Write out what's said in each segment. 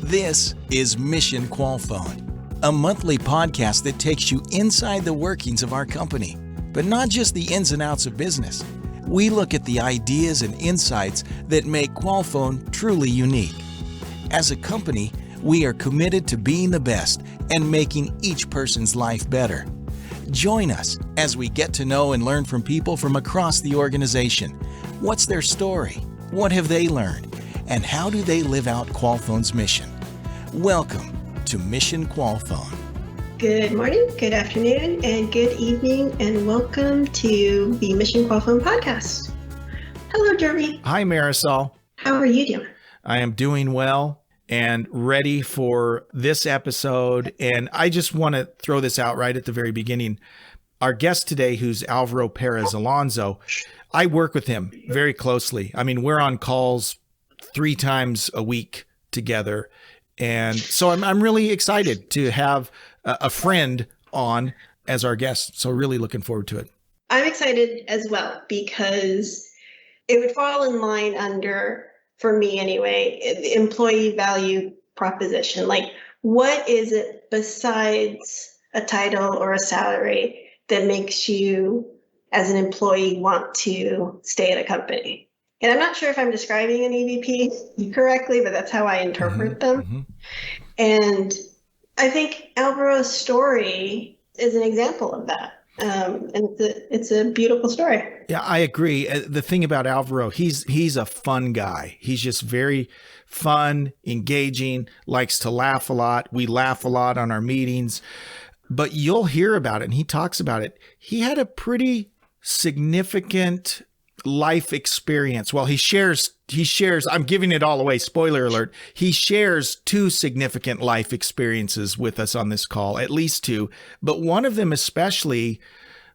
This is Mission Qualfon, a monthly podcast that takes you inside the workings of our company, but not just the ins and outs of business. We look at the ideas and insights that make Qualfon truly unique. As a company, we are committed to being the best and making each person's life better. Join us as we get to know and learn from people from across the organization. What's their story? What have they learned? And how do they live out Qualfon's mission? Welcome to Mission Qualfon. Good morning, good afternoon, and good evening, and welcome to the Mission Qualfon podcast. Hello, Jeremy. Hi, Marisol. How are you doing? I am doing well and ready for this episode. And I just want to throw this out right at the very beginning. Our guest today, who's Alvaro Perezalonso, I work with him very closely. I mean, we're on calls 3 times a week together. And so I'm really excited to have a friend on as our guest. So really looking forward to it. I'm excited as well because it would fall in line under, for me anyway, the employee value proposition. Like, what is it besides a title or a salary that makes you as an employee want to stay at a company? And I'm not sure if I'm describing an EVP correctly, but that's how I interpret them. Mm-hmm. And I think Alvaro's story is an example of that. And it's a beautiful story. Yeah, I agree. The thing about Alvaro, he's a fun guy. He's just very fun, engaging, likes to laugh a lot. We laugh a lot on our meetings, but you'll hear about it. And he talks about it. He had a pretty significant life experience. Well, he shares, I'm giving it all away. Spoiler alert. He shares 2 significant life experiences with us on this call, at least 2, but one of them especially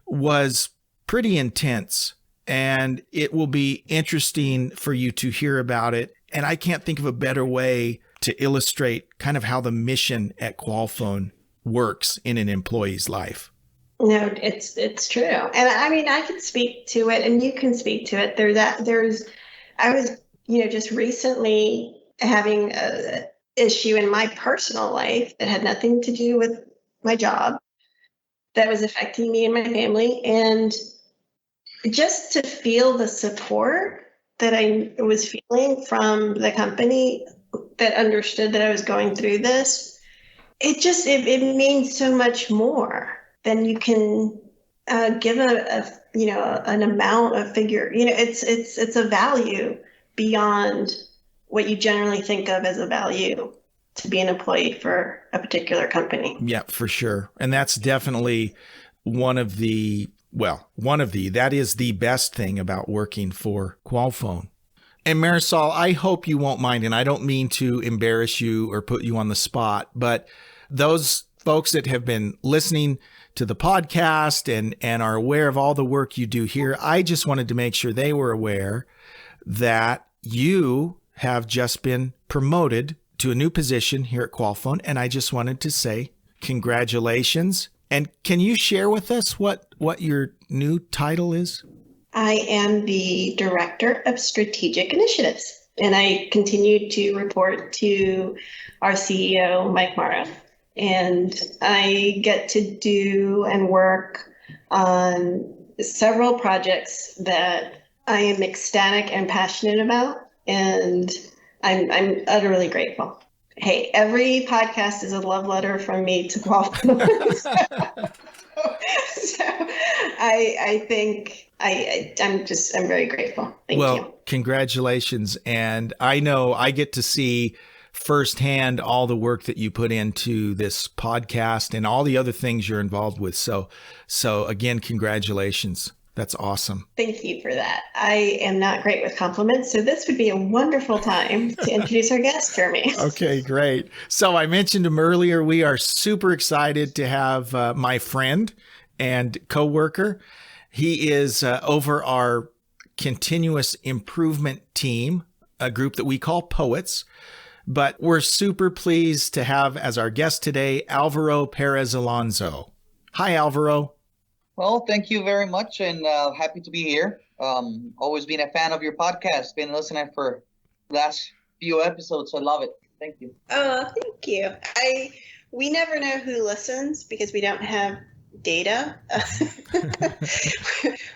was pretty intense, and it will be interesting for you to hear about it. And I can't think of a better way to illustrate kind of how the mission at Qualfon works in an employee's life. No, it's true. And I mean, I can speak to it and you can speak to it. I was, just recently having a issue in my personal life that had nothing to do with my job that was affecting me and my family. And just to feel the support that I was feeling from the company that understood that I was going through this, it means so much more than you can give an amount of figure. It's a value beyond what you generally think of as a value to be an employee for a particular company. Yeah, for sure. And that's definitely that is the best thing about working for Qualfon. And Marisol, I hope you won't mind, and I don't mean to embarrass you or put you on the spot, but those folks that have been listening to the podcast and are aware of all the work you do here, I just wanted to make sure they were aware that you have just been promoted to a new position here at Qualfon. And I just wanted to say congratulations. And can you share with us what your new title is? I am the Director of Strategic Initiatives, and I continue to report to our CEO, Mike Morrow. And I get to do and work on several projects that I am ecstatic and passionate about. And I'm utterly grateful. Hey, every podcast is a love letter from me to Qualfon. So I think I'm very grateful. Thank you. Well, congratulations. And I know I get to see firsthand all the work that you put into this podcast and all the other things you're involved with. So again, congratulations. That's awesome. Thank you for that. I am not great with compliments, so this would be a wonderful time to introduce our guest, Jeremy. Okay, great. So I mentioned him earlier. We are super excited to have my friend and coworker. He is over our continuous improvement team, a group that we call Poets. But we're super pleased to have as our guest today, Alvaro Perezalonso. Hi, Alvaro. Well, thank you very much, and happy to be here. Always been a fan of your podcast, been listening for the last few episodes. I love it. Thank you. Oh, thank you. We never know who listens because we don't have data.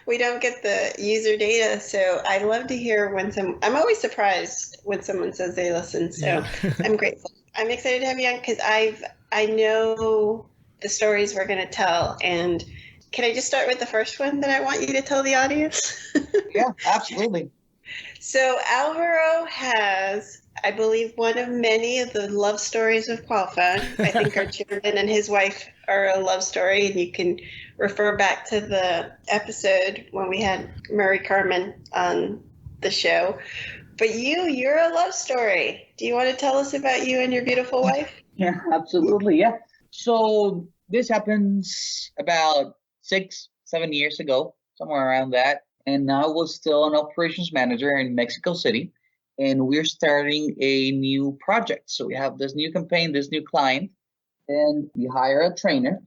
We don't get the user data. So I love to hear when I'm always surprised when someone says they listen. So Yeah. I'm grateful. I'm excited to have you on because I know the stories we're going to tell. And can I just start with the first one that I want you to tell the audience? Yeah, absolutely. So Alvaro has, I believe, one of many of the love stories of Qualfon. I think our chairman and his wife are a love story, and you can refer back to the episode when we had Murray Carmen on the show. But you're a love story. Do you want to tell us about you and your beautiful wife? Yeah, absolutely. Yeah. So this happens about 6, 7 years ago, somewhere around that. And I was still an operations manager in Mexico City. And we're starting a new project. So we have this new campaign, this new client, and we hire a trainer.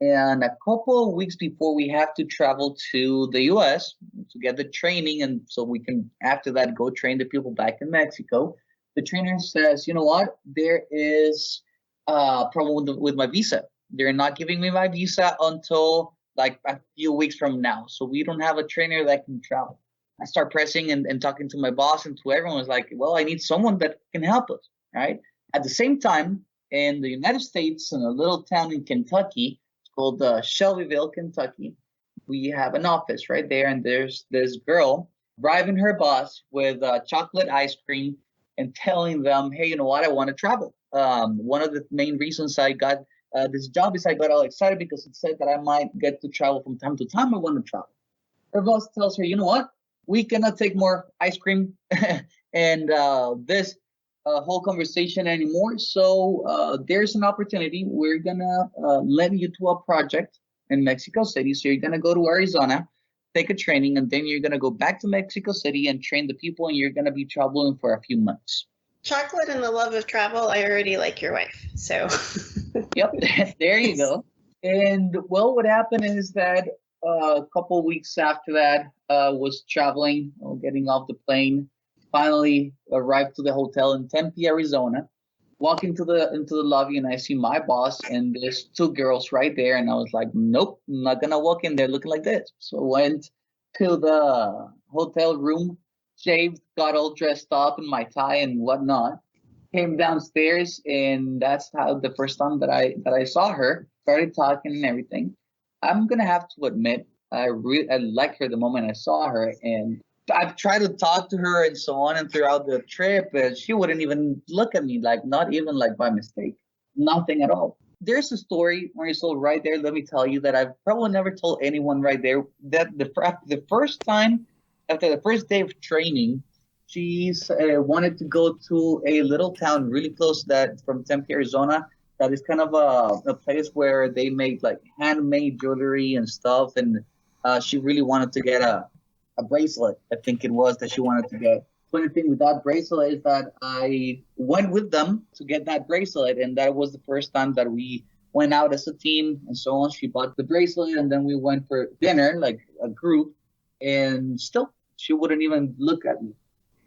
And a couple of weeks before we have to travel to the US to get the training, and so we can, after that, go train the people back in Mexico. The trainer says, you know what, there is a problem with my visa. They're not giving me my visa until like a few weeks from now. So we don't have a trainer that can travel. I start pressing and talking to my boss and to everyone. Was like, well, I need someone that can help us, right? At the same time, in the United States, in a little town in Kentucky called Shelbyville, Kentucky, we have an office right there, and there's this girl bribing her boss with chocolate ice cream and telling them, hey, you know what, I want to travel. One of the main reasons I got this job is I got all excited because it said that I might get to travel from time to time. I want to travel. Her boss tells her, you know what, we cannot take more ice cream and this whole conversation anymore. So there's an opportunity. We're gonna lend you to a project in Mexico City. So you're gonna go to Arizona, take a training, and then you're gonna go back to Mexico City and train the people, and you're gonna be traveling for a few months. Chocolate and the love of travel. I already like your wife. So Yep, there you go. And well, what happened is that a couple weeks after that, was traveling, getting off the plane. Finally, arrived to the hotel in Tempe, Arizona. Walk into the lobby, and I see my boss and there's two girls right there, and I was like, nope, I'm not gonna walk in there looking like this. So I went to the hotel room, shaved, got all dressed up in my tie and whatnot, came downstairs, and that's how the first time that I saw her, started talking and everything. I'm gonna have to admit, I liked her the moment I saw her, and I've tried to talk to her and so on, and throughout the trip, she wouldn't even look at me, like not even like by mistake, nothing at all. There's a story, Marisol, right there. Let me tell you that I've probably never told anyone right there that the first time, after the first day of training, she's wanted to go to a little town really close that from Tempe, Arizona. That is kind of a place where they make like handmade jewelry and stuff. And she really wanted to get a bracelet, I think it was, that she wanted to get. Funny thing with that bracelet is that I went with them to get that bracelet. And that was the first time that we went out as a team and so on. She bought the bracelet, and then we went for dinner, like a group. And still, she wouldn't even look at me.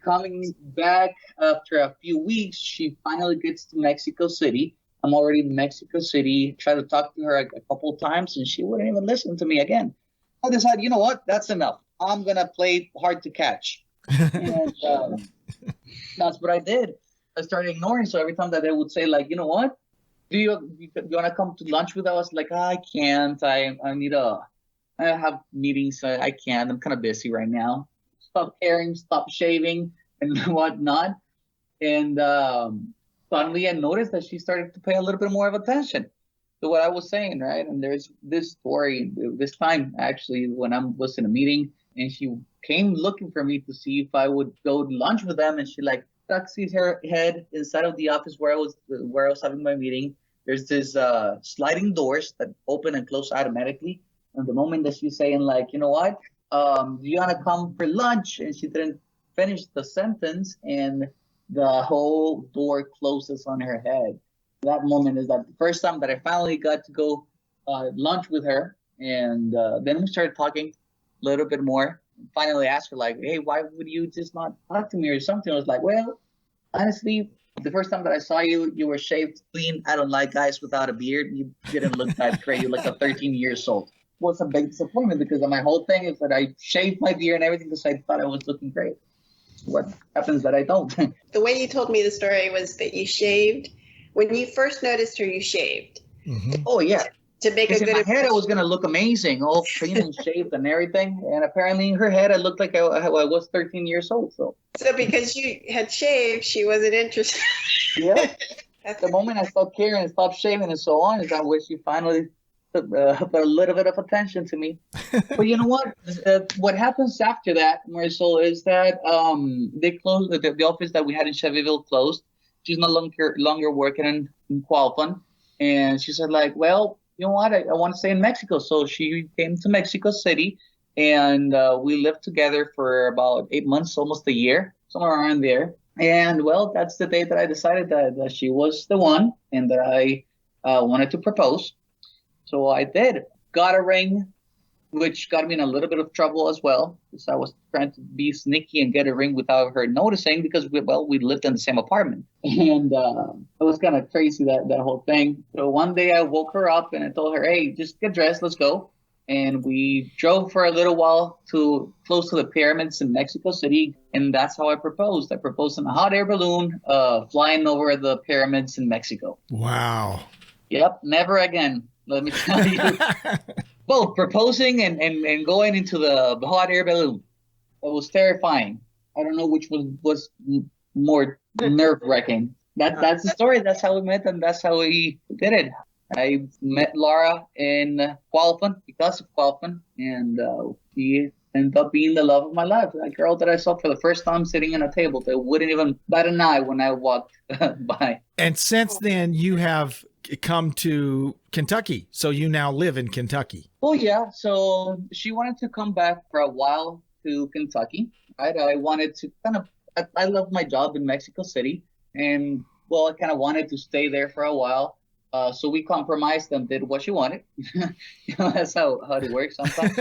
Coming back after a few weeks, she finally gets to Mexico City. I'm already in Mexico City. Tried to talk to her a couple of times, and she wouldn't even listen to me again. I decided, you know what? That's enough. I'm gonna play hard to catch, and that's what I did. I started ignoring. So every time that they would say, like, you know what? Do you want to come to lunch with us? Like, I can't. I have meetings. I can't. I'm kind of busy right now. Stop caring. Stop shaving and whatnot. And suddenly I noticed that she started to pay a little bit more of attention to what I was saying, right? And there's this story, this time actually, when I was in a meeting, and she came looking for me to see if I would go to lunch with them, and she like tucks her head inside of the office where I was having my meeting. There's this sliding doors that open and close automatically. And the moment that she's saying, like, you know what, do you want to come for lunch? And she didn't finish the sentence, and the whole door closes on her head. That moment is that the first time that I finally got to go lunch with her, and then we started talking a little bit more. Finally asked her, like, hey, why would you just not talk to me or something? I was like, well, honestly, The first time that I saw you, you were shaved clean. I don't like guys without a beard. You didn't look that great. You looked like 13 years old. It was a big disappointment because my whole thing is that I shaved my beard and everything because I thought I was looking great. What happens that I don't? The way you told me the story was that you shaved. When you first noticed her, you shaved. Mm-hmm. Oh, yeah. To make a good in my head, impression. I was going to look amazing, all clean and shaved and everything. And apparently in her head, I looked like I was 13 years old. So because you had shaved, she wasn't interested. yeah. The moment I stopped caring and stopped shaving and so on, is that when she finally put a little bit of attention to me. But you know what? What happens after that, Marisol, is that they closed the office that we had in Chevyville closed. She's no longer working in Qualfon. And she said, like, well, you know what? I want to stay in Mexico. So she came to Mexico City, and we lived together for about 8 months, almost a year, somewhere around there. And, well, that's the day that I decided that she was the one and that I wanted to propose. So I did. Got a ring, which got me in a little bit of trouble as well, because I was trying to be sneaky and get a ring without her noticing because, we lived in the same apartment. And it was kind of crazy, that whole thing. So one day I woke her up and I told her, hey, just get dressed, let's go. And we drove for a little while close to the pyramids in Mexico City. And that's how I proposed. I proposed in a hot air balloon flying over the pyramids in Mexico. Wow. Yep, never again. Let me tell you. Both proposing and going into the hot air balloon. It was terrifying. I don't know which was more nerve-wracking. That's the story. That's how we met, and that's how we did it. I met Laura in Qualfon because of Qualfon, and she ended up being the love of my life. A girl that I saw for the first time sitting at a table that wouldn't even bat an eye when I walked by. And since then, you have come to Kentucky. So you now live in Kentucky. Oh, yeah. So she wanted to come back for a while to Kentucky. Right? I wanted to I love my job in Mexico City. And, well, I kind of wanted to stay there for a while. So we compromised and did what she wanted. That's how it works sometimes.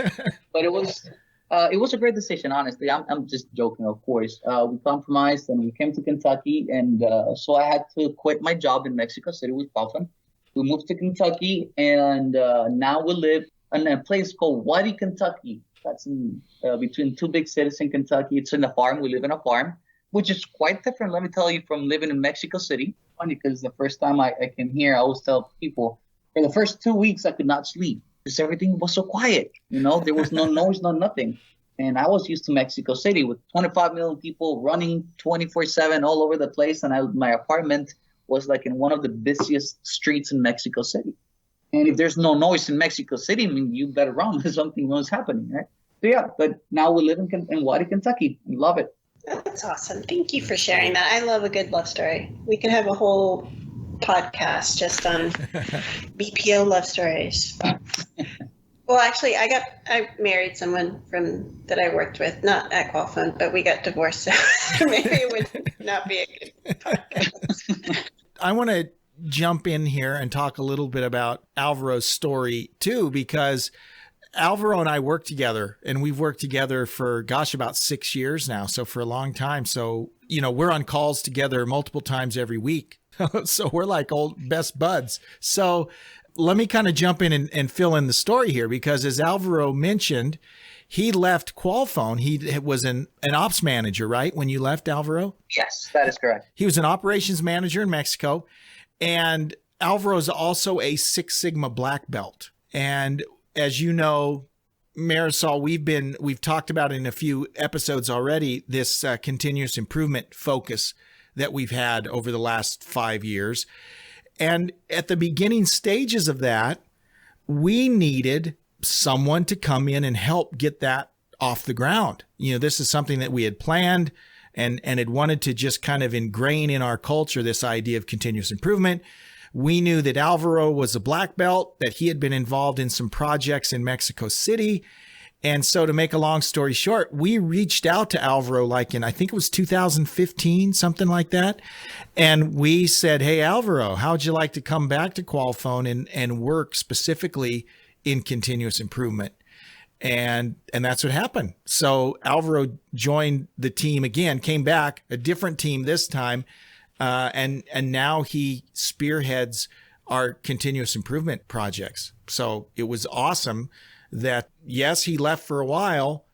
But it was a great decision, honestly. I'm just joking, of course. We compromised and we came to Kentucky. And so I had to quit my job in Mexico City with Qualfon. We moved to Kentucky, and now we live in a place called Waddy, Kentucky. That's in between two big cities in Kentucky. It's in a farm. We live in a farm, which is quite different, let me tell you, from living in Mexico City. Funny, because the first time I came here, I always tell people, for the first 2 weeks, I could not sleep because everything was so quiet. There was no noise, no nothing. And I was used to Mexico City with 25 million people running 24/7 all over the place. And my apartment was like in one of the busiest streets in Mexico City. And if there's no noise in Mexico City, I mean, you better run. Something was happening, right? So yeah, but now we live in Waddy, Kentucky. I love it. That's awesome. Thank you for sharing that. I love a good love story. We could have a whole podcast just on BPO love stories. Well, actually, I married someone that I worked with, not at Qualfon, but we got divorced, so maybe it would not be a good podcast. I want to jump in here and talk a little bit about Alvaro's story too, because Alvaro and I work together, and we've worked together for, about 6 years now. So for a long time. So, we're on calls together multiple times every week. So we're like old best buds. So let me kind of jump in and fill in the story here, because as Alvaro mentioned, he left Qualfon. He was an ops manager, right? When you left, Alvaro? Yes, that is correct. He was an operations manager in Mexico. And Alvaro is also a Six Sigma black belt. And as you know, Marisol, we've talked about in a few episodes already, this continuous improvement focus that we've had over the last 5 years. And at the beginning stages of that, we needed someone to come in and help get that off the ground. This is something that we had planned and had wanted to just kind of ingrain in our culture, this idea of continuous improvement. We knew that Alvaro was a black belt, that he had been involved in some projects in Mexico City. And so to make a long story short, we reached out to Alvaro like in, I think it was 2015, something like that. And we said, hey, Alvaro, how'd you like to come back to Qualfon and work specifically in continuous improvement? And that's what happened. So Alvaro joined the team again, came back, a different team this time, and now he spearheads our continuous improvement projects. So it was awesome that, yes, he left for a while,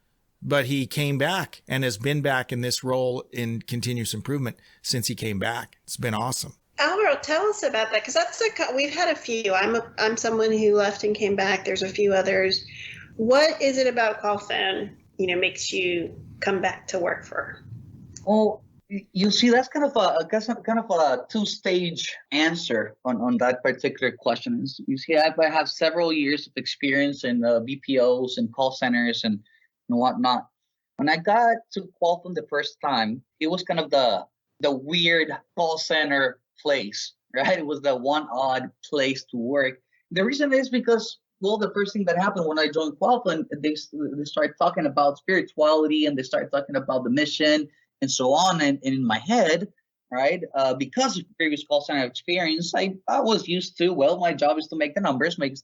but he came back and has been back in this role in continuous improvement since he came back. It's been awesome. Alvaro, tell us about that, because we've had a few. I'm someone who left and came back. There's a few others. What is it about Qualfon, makes you come back to work for? Well, you see, that's kind of a two-stage answer on that particular question. You see, I have several years of experience in BPOs and call centers and whatnot. When I got to Qualfon the first time, it was kind of the weird call center place, right? It was the one odd place to work. The reason is because, well, the first thing that happened when I joined Qualfon, they started talking about spirituality and they started talking about the mission and so on. And in my head, right, because of previous call center experience, I was used to, well, my job is to make the numbers, make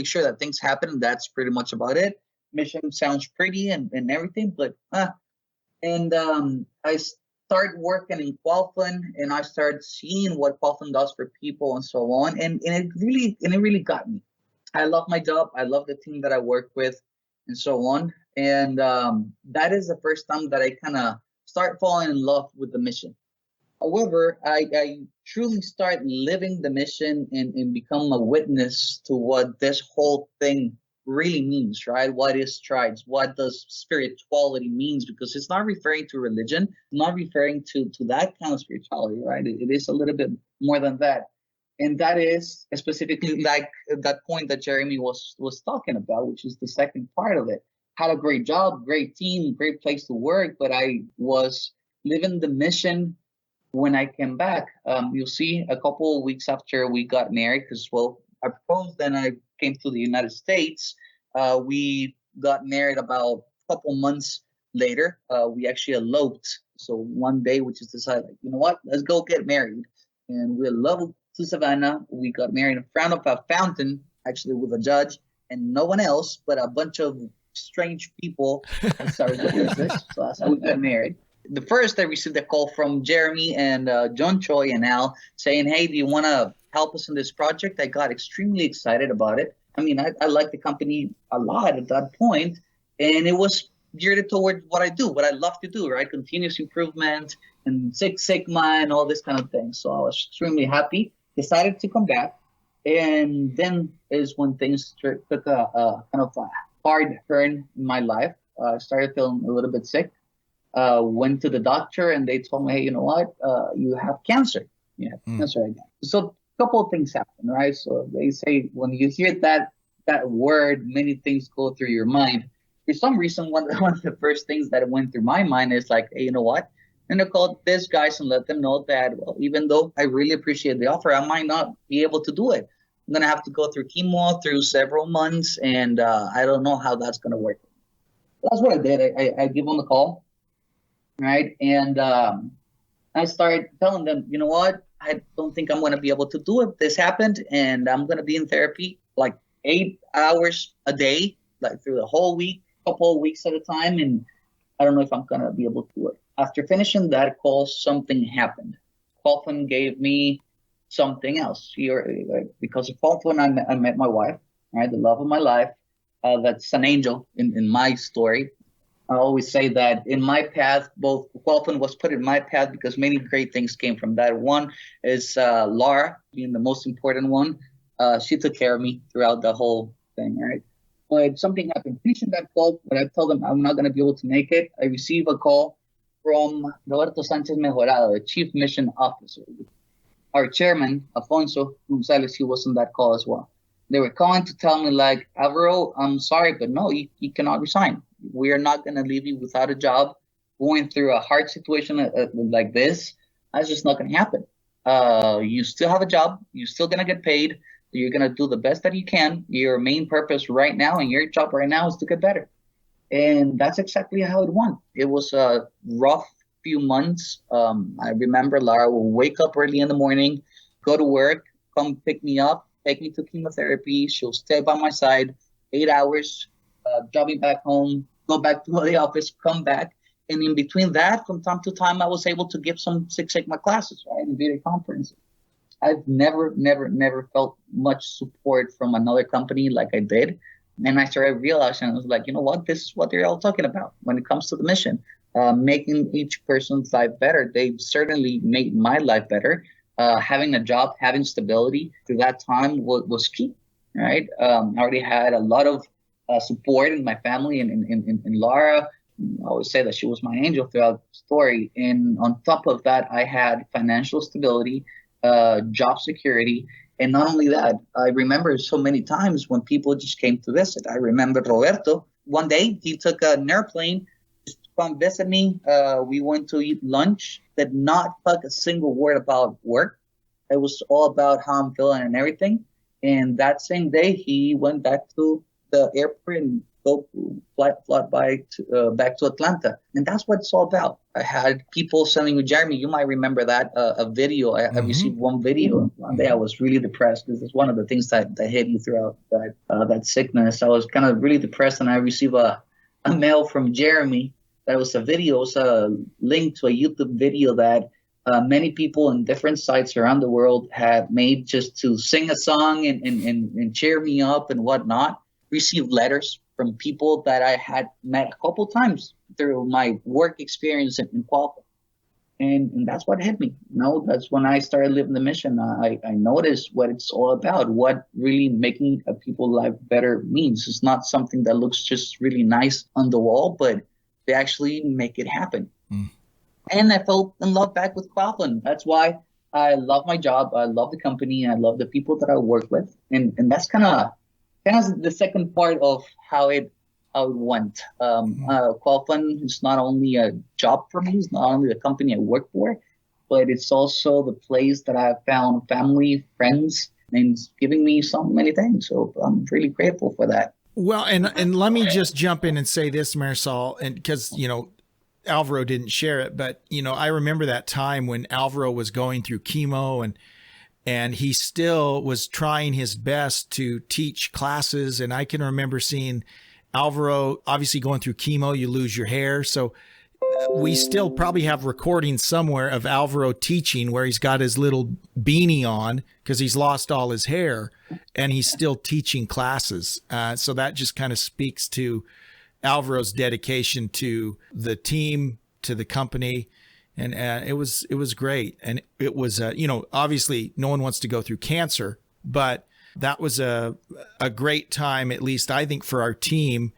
sure that things happen. And that's pretty much about it. Mission sounds pretty and everything, but I started working in Qualfon and I started seeing what Qualfon does for people and so on. And it really got me. I love my job. I love the team that I work with and so on. And that is the first time that I kind of start falling in love with the mission. However, I truly start living the mission and become a witness to what this whole thing really means, right? What is strides? What does spirituality means? Because it's not referring to religion, not referring to that kind of spirituality, right? It is a little bit more than that. And that is specifically like that point that Jeremy was talking about, which is the second part of it. Had a great job, great team, great place to work, but I was living the mission when I came back. You'll see a couple of weeks after we got married, because, well, I proposed and I came to the United States. We got married about a couple months later. We actually eloped. So one day we just decided, like, you know what, let's go get married. And we eloped to Savannah. We got married in front of a fountain, actually with a judge and no one else, but a bunch of strange people that started the business. So that's how we got married. The first, I received a call from Jeremy and John Choi and Al saying, hey, do you want to help us in this project? I got extremely excited about it. I mean, I liked the company a lot at that point, and it was geared towards what I do, what I love to do, right? Continuous improvement and Six Sigma and all this kind of thing. So I was extremely happy, decided to come back. And then is when things took a kind of a hard turn in my life. I started feeling a little bit sick. Went to the doctor and they told me, hey, you know what? You have cancer. You have cancer again. So a couple of things happen, right? So they say when you hear that word, many things go through your mind. For some reason, one of the first things that went through my mind is like, hey, you know what? And I called these guys and let them know that, well, even though I really appreciate the offer, I might not be able to do it. I'm going to have to go through chemo through several months, and I don't know how that's going to work. That's what I did. I give them a call, right? And I started telling them, you know what? I don't think I'm going to be able to do it. This happened, and I'm going to be in therapy like 8 hours a day, like through the whole week, couple of weeks at a time, and I don't know if I'm going to be able to do it. After finishing that call, something happened. Qualfon gave me something else. Because of Qualfon, I met my wife, right? The love of my life. That's an angel in my story. I always say that in my path, both Qualfon was put in my path because many great things came from that. One is Laura being the most important one. She took care of me throughout the whole thing, right? But something happened. Finishing that call, but I told them I'm not going to be able to make it. I received a call from Roberto Sanchez Mejorado, the Chief Mission Officer. Our chairman, Afonso Gonzalez, he was on that call as well. They were calling to tell me, like, Alvaro, I'm sorry, but no, you cannot resign. We are not going to leave you without a job. Going through a hard situation like this, that's just not going to happen. You still have a job. You're still going to get paid. You're going to do the best that you can. Your main purpose right now and your job right now is to get better. And that's exactly how it went. It was a rough few months. I remember Lara will wake up early in the morning, go to work, come pick me up, take me to chemotherapy. She'll stay by my side 8 hours, drive me back home, go back to the office, come back. And in between that, from time to time, I was able to give some Six Sigma classes, right, in video conferences. I've never felt much support from another company like I did. And I started realizing, I was like, you know what? This is what they're all talking about when it comes to the mission, making each person's life better. They've certainly made my life better. Having a job, having stability through that time was key, right? I already had a lot of support in my family and Laura. I always say that she was my angel throughout the story. And on top of that, I had financial stability, job security. And not only that, I remember so many times when people just came to visit. I remember Roberto. One day, he took an airplane just to come visit me. We went to eat lunch. Did not talk a single word about work. It was all about how I'm feeling and everything. And that same day, he went back to the airport and fly back to Atlanta. And that's what it's all about. I had people sending me, Jeremy, you might remember that, a video. I received one video. One day I was really depressed because it's one of the things that hit you throughout that sickness. I was kind of really depressed, and I received a mail from Jeremy that was a video. It was a link to a YouTube video that many people in different sites around the world had made just to sing a song and cheer me up and whatnot. Received letters from people that I had met a couple times through my work experience in Qualfon. And that's what hit me. That's when I started living the mission. I noticed what it's all about, what really making a people's life better means. It's not something that looks just really nice on the wall, but they actually make it happen. And I fell in love back with Qualfon. That's why I love my job. I love the company. I love the people that I work with. And that's kind of the second part of how it went. Qualfon is not only a job for me, it's not only the company I work for, but it's also the place that I found family, friends, and it's giving me so many things. So I'm really grateful for that. Well, and let me just jump in and say this, Marisol, and because, Alvaro didn't share it, but, I remember that time when Alvaro was going through chemo and he still was trying his best to teach classes. And I can remember seeing Alvaro, obviously going through chemo, you lose your hair. So we still probably have recordings somewhere of Alvaro teaching where he's got his little beanie on because he's lost all his hair and he's still teaching classes. So that just kind of speaks to Alvaro's dedication to the team, to the company. And it was great. And it was, obviously no one wants to go through cancer, but that was a great time, at least I think, for our team,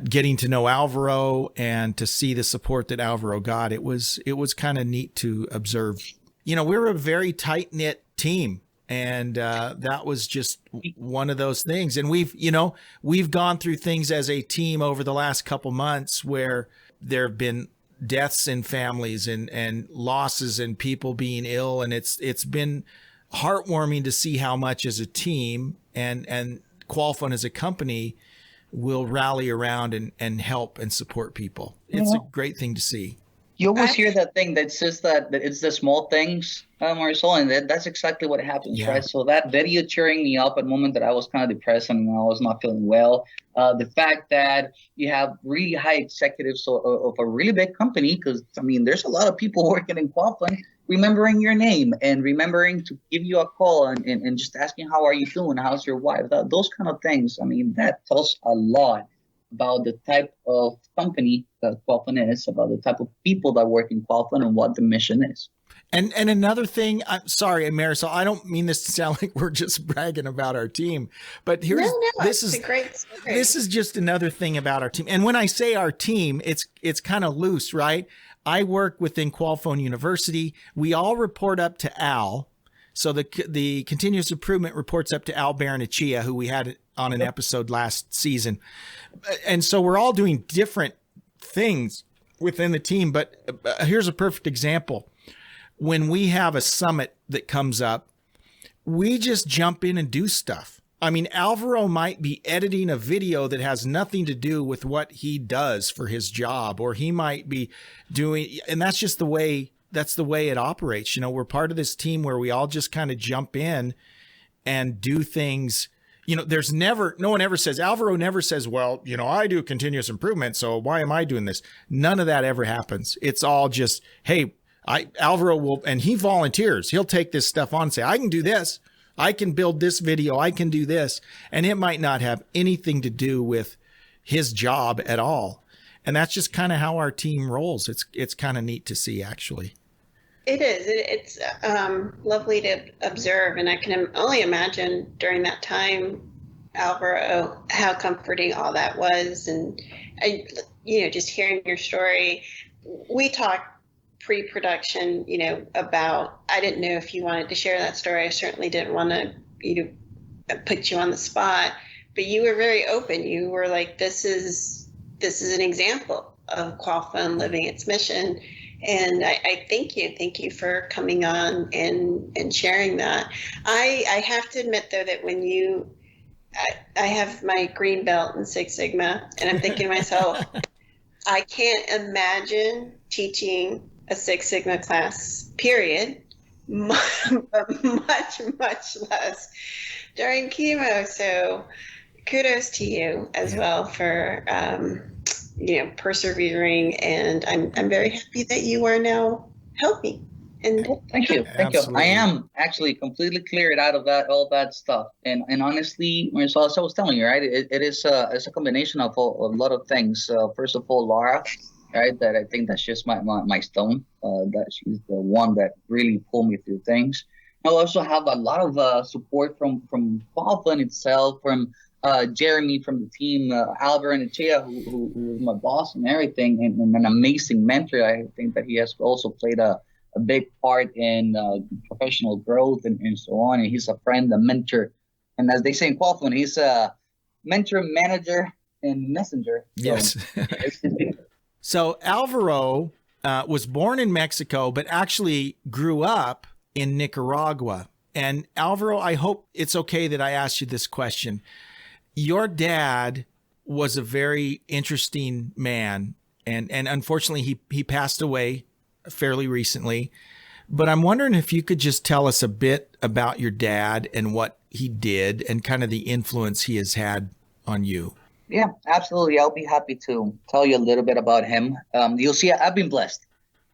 getting to know Alvaro and to see the support that Alvaro got. It was kind of neat to observe. We're a very tight knit team. And that was just one of those things. And we've gone through things as a team over the last couple months where there have been deaths in families and losses and people being ill. And it's been heartwarming to see how much as a team and Qualfon as a company will rally around and help and support people. It's a great thing to see. You always hear that thing that says that it's the small things, Marisol, and that's exactly what happens, right? So that video cheering me up at the moment that I was kind of depressed and I was not feeling well. The fact that you have really high executives of a really big company, because, there's a lot of people working in Qualfon, remembering your name and remembering to give you a call and just asking, how are you doing? How's your wife? Those kind of things. That tells a lot about the type of company that Qualfon is, about the type of people that work in Qualfon and what the mission is. And another thing, I'm sorry, Marisol, I don't mean this to sound like we're just bragging about our team, but this is a great story. This is just another thing about our team. And when I say our team, it's kind of loose, right? I work within Qualfon University. We all report up to Al. So the continuous improvement reports up to Al Baranachia, who we had on an episode last season. And so we're all doing different things within the team. But here's a perfect example. When we have a summit that comes up, we just jump in and do stuff. Alvaro might be editing a video that has nothing to do with what he does for his job, or he might be doing, and that's just the way it operates. We're part of this team where we all just kind of jump in and do things, no one ever says, Alvaro never says, well, I do continuous improvement, so why am I doing this? None of that ever happens. It's all just, hey, Alvaro will, and he volunteers. He'll take this stuff on and say, I can do this. I can build this video. I can do this. And it might not have anything to do with his job at all. And that's just kind of how our team rolls. It's kind of neat to see, actually. It is. It's lovely to observe. And I can only imagine during that time, Alvaro, how comforting all that was. And, just hearing your story, we talked pre-production, about, I didn't know if you wanted to share that story. I certainly didn't want to, put you on the spot, but you were very open. You were like, this is an example of Qualfon living its mission. And I thank you. Thank you for coming on and sharing that. I have to admit, though, that when I have my green belt in Six Sigma, and I'm thinking to myself, I can't imagine teaching a Six Sigma class, period, much less during chemo. So kudos to you as well for, persevering. And I'm very happy that you are now helping. And thank you. I am actually completely cleared out of all that stuff. And honestly, so as I was telling you, right, it's a combination of a lot of things. First of all, Laura, right, that I think that's just my stone. That she's the one that really pulled me through things. I also have a lot of support from Qualfon itself, from Jeremy from the team, Alvaro and Chia, who was my boss and everything, and an amazing mentor. I think that he has also played a big part in professional growth and so on. And he's a friend, a mentor. And as they say in Qualfon, he's a mentor, manager, and messenger. Yes. So Alvaro was born in Mexico, but actually grew up in Nicaragua. And Alvaro, I hope it's okay that I asked you this question. Your dad was a very interesting man, and unfortunately he passed away fairly recently. But I'm wondering if you could just tell us a bit about your dad and what he did and kind of the influence he has had on you. Yeah, absolutely. I'll be happy to tell you a little bit about him. You'll see, I've been blessed.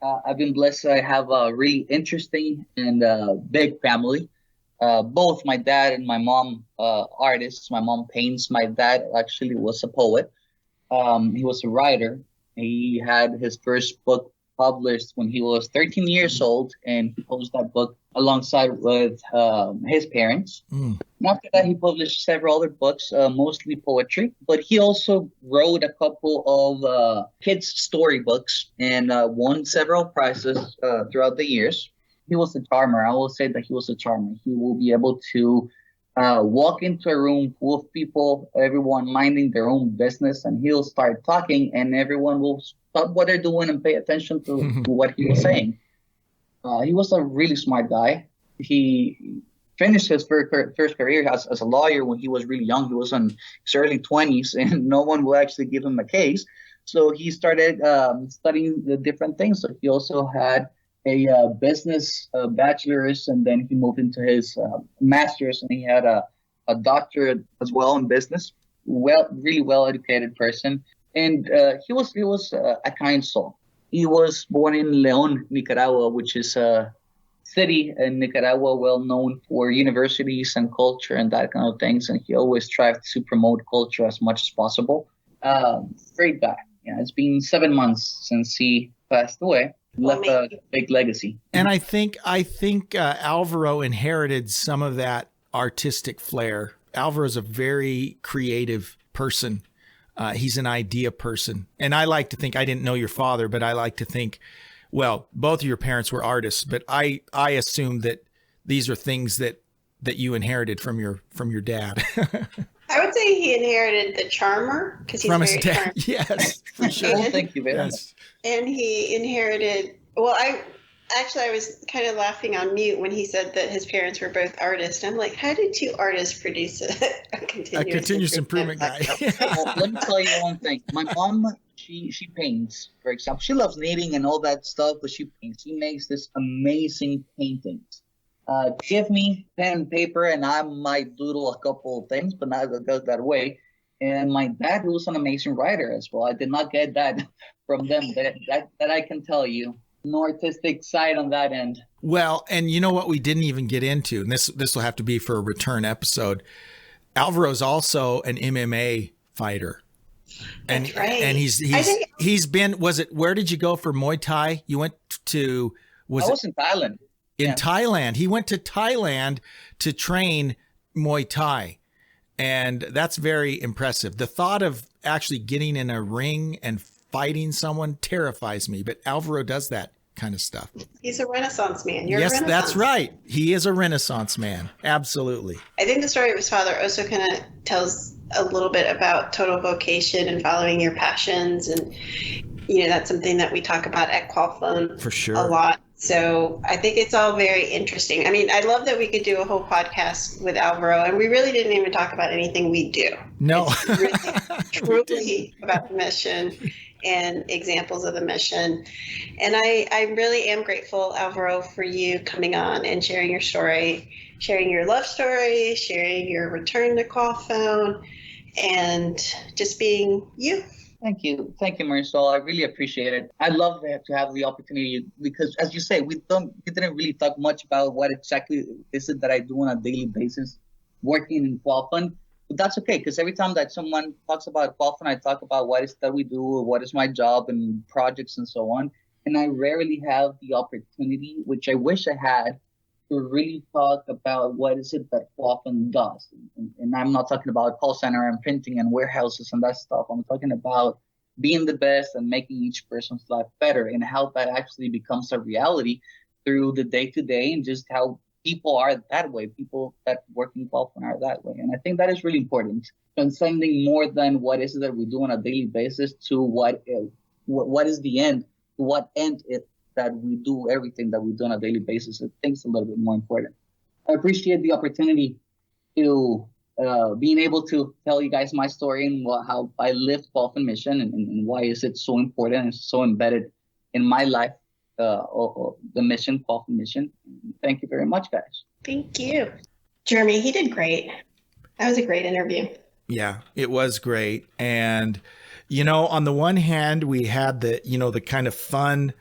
I have a really interesting and big family. Both my dad and my mom artists. My mom paints. My dad actually was a poet. He was a writer. He had his first book published when he was 13 years old, and he published that book alongside with his parents. And after that, he published several other books, mostly poetry, but he also wrote a couple of kids' storybooks and won several prizes throughout the years. He was a charmer. I will say that he was a charmer. He will be able to walk into a room full of people, everyone minding their own business, and he'll start talking, and everyone will stop what they're doing and pay attention to what he was saying. He was a really smart guy. He finished his first career as a lawyer when he was really young. He was in his early 20s, and no one will actually give him a case. So he started studying the different things. So he also had a business bachelor's, and then he moved into his master's, and he had a doctorate as well in business. Really well-educated person. And he was a kind soul. He was born in León, Nicaragua, which is a city in Nicaragua well known for universities and culture and that kind of things. And he always tried to promote culture as much as possible. Great guy. Yeah, it's been 7 months since he passed away. Left a big legacy. And I think Alvaro inherited some of that artistic flair. Alvaro's a very creative person. He's an idea person. And I like to think, I didn't know your father, but I like to think, well, both of your parents were artists, but I assume that these are things that you inherited from your dad. I would say he inherited the charmer because he's from very his dad. charming. Yes, for sure. Thank you very much. And he inherited, I was kind of laughing on mute when he said that his parents were both artists. I'm like, how did two artists produce a continuous improvement guy? Well, let me tell you one thing. My mom, she paints, for example. She loves knitting and all that stuff, but she paints. She makes this amazing paintings. Give me pen and paper, and I might doodle a couple of things, but not that way. And my dad, who was an amazing writer as well, I did not get that from them. That I can tell you. No artistic side on that end. Well, and you know what we didn't even get into, and this will have to be for a return episode. Alvaro's also an MMA fighter. And, That's right. And he's been, where did you go for Muay Thai? You went to, I was in Thailand. Thailand. He went to Thailand to train Muay Thai. And that's very impressive. The thought of actually getting in a ring and fighting someone terrifies me, but Alvaro does that kind of stuff. He's a Renaissance man. Yes, that's right. He is a Renaissance man. Absolutely. I think the story of his father also kind of tells a little bit about total vocation and following your passions. And, that's something that we talk about at Qualfon for sure a lot. So I think it's all very interesting. I mean, I love that we could do a whole podcast with Alvaro, and we really didn't even talk about anything we do. No. It's really truly about the mission and examples of the mission. And I really am grateful, Alvaro, for you coming on and sharing your story, sharing your love story, sharing your return to Qualfon, and just being you. Thank you, Marisol. I really appreciate it. I love to have the opportunity because, as you say, we didn't really talk much about what exactly is it that I do on a daily basis, working in Qualfon. But that's okay, because every time that someone talks about Qualfon, I talk about what is that we do, what is my job, and projects and so on. And I rarely have the opportunity, which I wish I had, to really talk about what is it that Qualfon does. And I'm not talking about call center and printing and warehouses and that stuff. I'm talking about being the best and making each person's life better, and how that actually becomes a reality through the day-to-day, and just how people are that way. People that work in Qualfon are that way. And I think that is really important. Transcending more than what is it that we do on a daily basis to what is the end, to what end it that we do everything that we do on a daily basis. I think it's a little bit more important. I appreciate the opportunity to being able to tell you guys my story and how I lived Qualfon Mission and why is it so important and so embedded in my life, the mission, Qualfon Mission. Thank you very much, guys. Thank you. Jeremy, he did great. That was a great interview. Yeah, it was great. And, on the one hand, we had the kind of fun,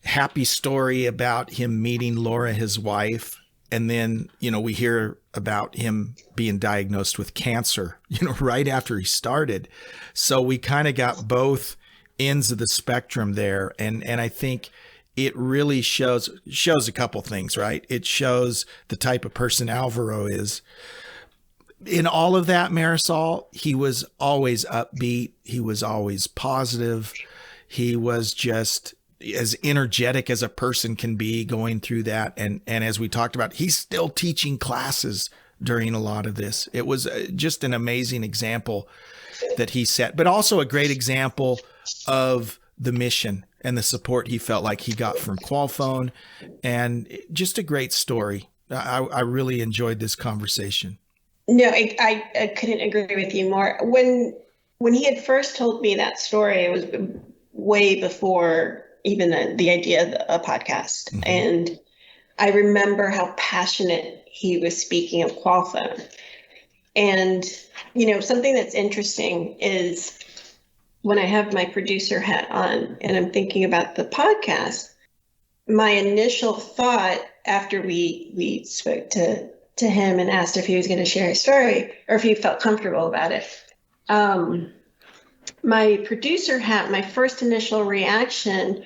happy story about him meeting Laura, his wife. And then, we hear about him being diagnosed with cancer, right after he started. So we kind of got both ends of the spectrum there. And I think it really shows a couple things, right? It shows the type of person Alvaro is. In all of that, Marisol, he was always upbeat. He was always positive. He was just as energetic as a person can be going through that. And as we talked about, he's still teaching classes during a lot of this. It was just an amazing example that he set, but also a great example of the mission and the support he felt like he got from Qualfon, and just a great story. I really enjoyed this conversation. No, I couldn't agree with you more. When he had first told me that story, it was way before even the idea of a podcast. Mm-hmm. And I remember how passionate he was speaking of Qualfon. And, something that's interesting is when I have my producer hat on and I'm thinking about the podcast, my initial thought after we spoke to him and asked if he was going to share his story or if he felt comfortable about it. My producer hat, my first initial reaction,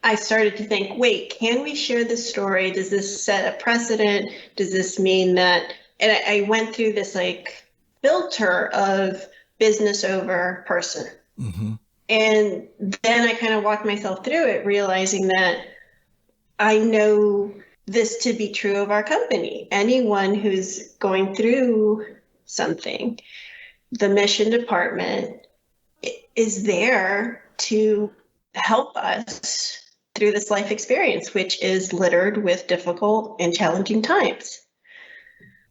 I started to think, wait, can we share this story? Does this set a precedent? Does this mean that? And I went through this filter of business over person. Mm-hmm. And then I kind of walked myself through it, realizing that I know this to be true of our company. Anyone who's going through something, the mission department is there to help us through this life experience, which is littered with difficult and challenging times.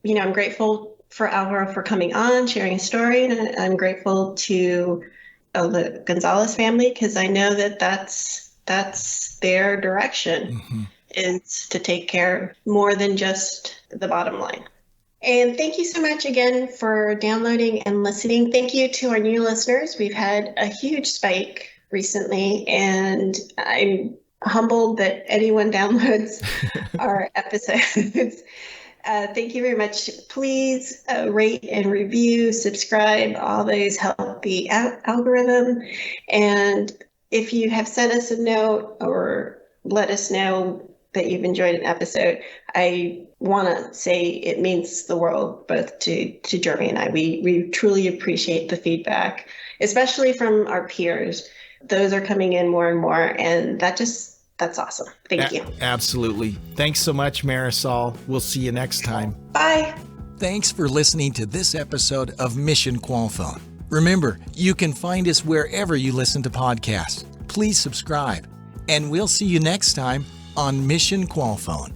I'm grateful for Alvaro for coming on, sharing his story, and I'm grateful to the Gonzalez family because I know that that's their direction. Mm-hmm. is to take care more than just the bottom line. And thank you so much again for downloading and listening. Thank you to our new listeners. We've had a huge spike recently, and I'm humbled that anyone downloads our episodes. Thank you very much. Please rate and review, subscribe. All those help the algorithm. And if you have sent us a note or let us know that you've enjoyed an episode, I want to say it means the world both to Jeremy and I. We truly appreciate the feedback, especially from our peers. Those are coming in more and more, and that's awesome. Thank you. Absolutely. Thanks so much, Marisol. We'll see you next time. Bye. Thanks for listening to this episode of Mission Qualfon. Remember, you can find us wherever you listen to podcasts. Please subscribe, and we'll see you next time on Mission Qualfon.